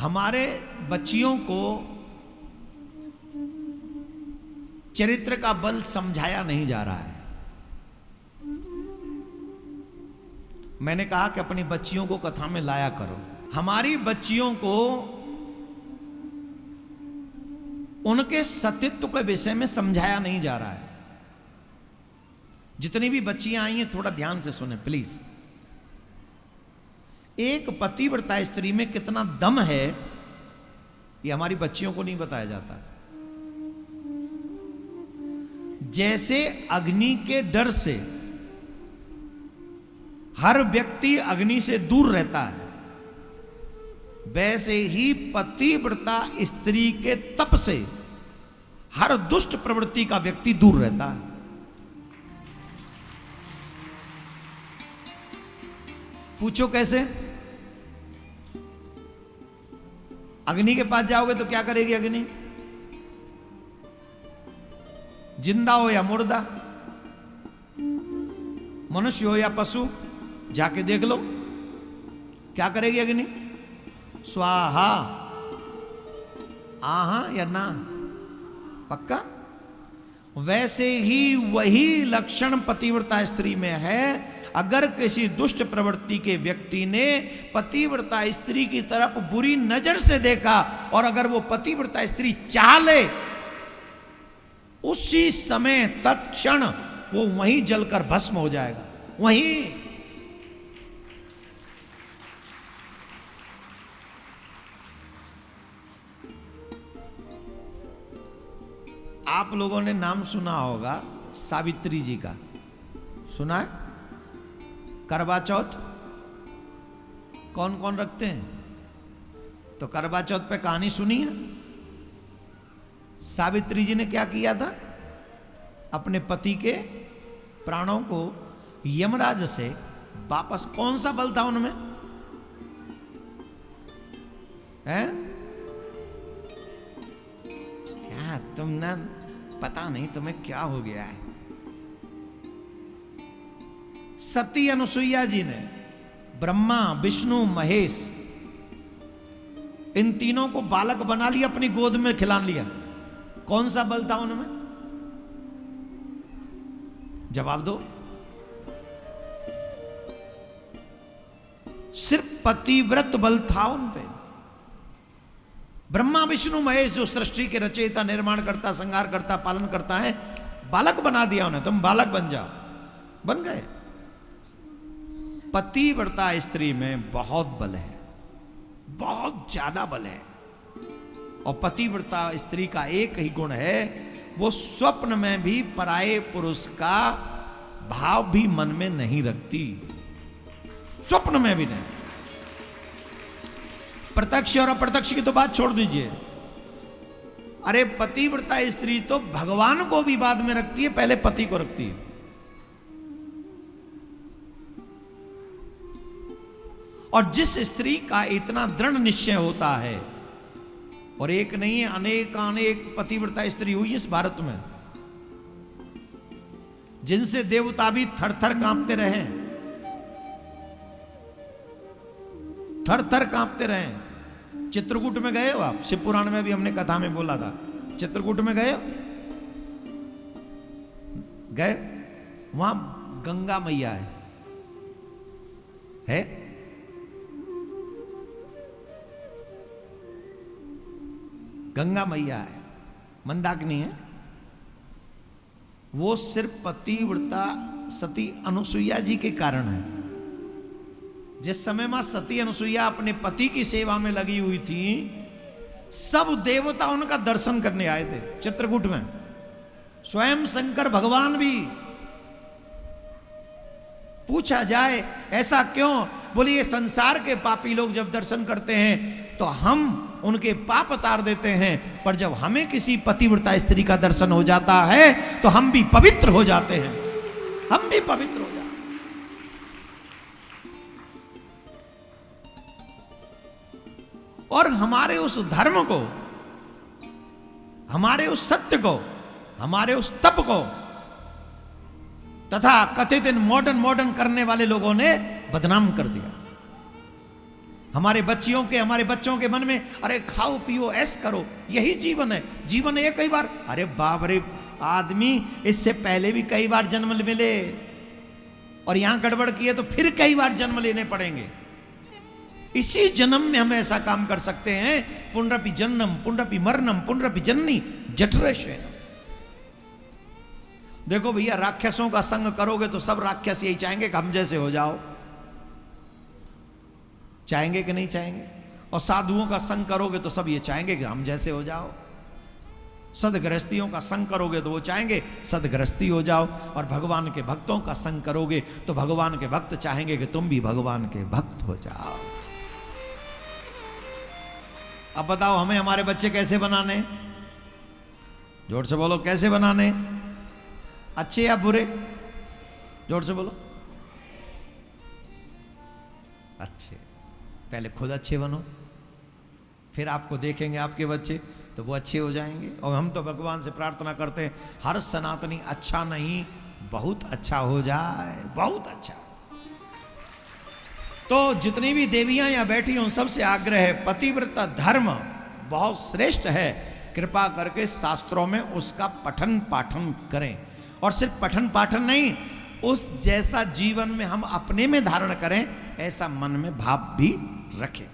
हमारे बच्चियों को चरित्र का बल समझाया नहीं जा रहा है। मैंने कहा कि अपनी बच्चियों को कथा में लाया करो। हमारी बच्चियों को उनके सतीत्व के विषय में समझाया नहीं जा रहा है। जितनी भी बच्चियां आई हैं थोड़ा ध्यान से सुने प्लीज। एक पतिव्रता स्त्री में कितना दम है ये हमारी बच्चियों को नहीं बताया जाता। जैसे अग्नि के डर से हर व्यक्ति अग्नि से दूर रहता है, वैसे ही पतिव्रता स्त्री के तप से हर दुष्ट प्रवृत्ति का व्यक्ति दूर रहता है। पूछो कैसे? अग्नि के पास जाओगे तो क्या करेगी अग्नि? जिंदा हो या मुर्दा, मनुष्य हो या पशु, जाके देख लो क्या करेगी अग्नि? स्वाहा, आहा या ना, पक्का। वैसे ही वही लक्षण पतिव्रता स्त्री में है। अगर किसी दुष्ट प्रवृत्ति के व्यक्ति ने पतिव्रता स्त्री की तरफ बुरी नजर से देखा और अगर वो पतिव्रता स्त्री चाह ले, उसी समय तत्क्षण वो वहीं जलकर भस्म हो जाएगा। वहीं आप लोगों ने नाम सुना होगा सावित्री जी का, सुना है? करवा चौथ कौन कौन रखते हैं? तो करवा चौथ पे कहानी सुनी है? सावित्री जी ने क्या किया था? अपने पति के प्राणों को यमराज से वापस, कौन सा बल था उनमें? है क्या तुम ना, पता नहीं तुम्हें क्या हो गया है। सती अनुसुईया जी ने ब्रह्मा विष्णु महेश इन तीनों को बालक बना लिया, अपनी गोद में खिला लिया। कौन सा बल था उनमें? जवाब दो। सिर्फ पतिव्रत बल था उन पे। ब्रह्मा विष्णु महेश जो सृष्टि के रचयिता, निर्माण करता, संहार करता, पालन करता है, बालक बना दिया उन्हें। तुम बालक बन जाओ, बन गए। पतिव्रता स्त्री में बहुत बल है, बहुत ज्यादा बल है। और पतिव्रता स्त्री का एक ही गुण है, वो स्वप्न में भी पराये पुरुष का भाव भी मन में नहीं रखती। स्वप्न में भी नहीं। प्रत्यक्ष और अप्रत्यक्ष की तो बात छोड़ दीजिए। अरे पतिव्रता स्त्री तो भगवान को भी बाद में रखती है, पहले पति को रखती है। और जिस स्त्री का इतना दृढ़ निश्चय होता है, और एक नहीं है, अनेक पतिव्रता स्त्री हुई इस भारत में, जिनसे देवता भी थर थर कांपते रहे, थर थर कांपते रहे। चित्रकूट में गए हो आप? शिव पुराण में भी हमने कथा में बोला था। चित्रकूट में गए हो? गए? वहां गंगा मैया है? गंगा मैया है, मंदाकिनी है। वो सिर्फ पतिव्रता सती अनुसुईया जी के कारण है। जिस समय मां सती अनुसुईया अपने पति की सेवा में लगी हुई थी, सब देवता उनका दर्शन करने आए थे चित्रकूट में। स्वयं शंकर भगवान भी। पूछा जाए ऐसा क्यों? बोले ये संसार के पापी लोग जब दर्शन करते हैं तो हम उनके पाप उतार देते हैं, पर जब हमें किसी पतिव्रता स्त्री का दर्शन हो जाता है तो हम भी पवित्र हो जाते हैं। हम भी पवित्र हो जाते हैं। और हमारे उस धर्म को, हमारे उस सत्य को, हमारे उस तप को तथा कथित मॉडर्न करने वाले लोगों ने बदनाम कर दिया। हमारे बच्चों के मन में अरे खाओ पियो ऐश करो, यही जीवन है। जीवन एक ही बार, अरे बाप रे आदमी इससे पहले भी कई बार जन्म मिले और यहां गड़बड़ किए तो फिर कई बार जन्म लेने पड़ेंगे। इसी जन्म में हम ऐसा काम कर सकते हैं। पुनरपि जन्नम पुनरपि मरणम पुनरपि जननी जठरे शयनम। देखो भैया, राक्षसों का संग करोगे तो सब राक्षस यही चाहेंगे कि हम जैसे हो जाओ, चाहेंगे कि नहीं चाहेंगे? और साधुओं का संग करोगे तो सब ये चाहेंगे कि हम जैसे हो जाओ। सदगृहस्थियों का संग करोगे तो वो चाहेंगे सदगृहस्थी हो जाओ। और भगवान के भक्तों का संग करोगे तो भगवान के भक्त चाहेंगे कि तुम भी भगवान के भक्त हो जाओ। अब बताओ हमें हमारे बच्चे कैसे बनाने? जोर से बोलो, कैसे बनाने? अच्छे या बुरे? जोर से बोलो। अच्छे। पहले खुद अच्छे बनो, फिर आपको देखेंगे आपके बच्चे तो वो अच्छे हो जाएंगे। और हम तो भगवान से प्रार्थना करते हैं हर सनातनी अच्छा नहीं बहुत अच्छा हो जाए, बहुत अच्छा। तो जितनी भी देवियां यहाँ बैठी हूं सबसे आग्रह है, पतिव्रता धर्म बहुत श्रेष्ठ है, कृपा करके शास्त्रों में उसका पठन पाठन करें। और सिर्फ पठन पाठन नहीं, उस जैसा जीवन में हम अपने में धारण करें, ऐसा मन में भाव भी रखें।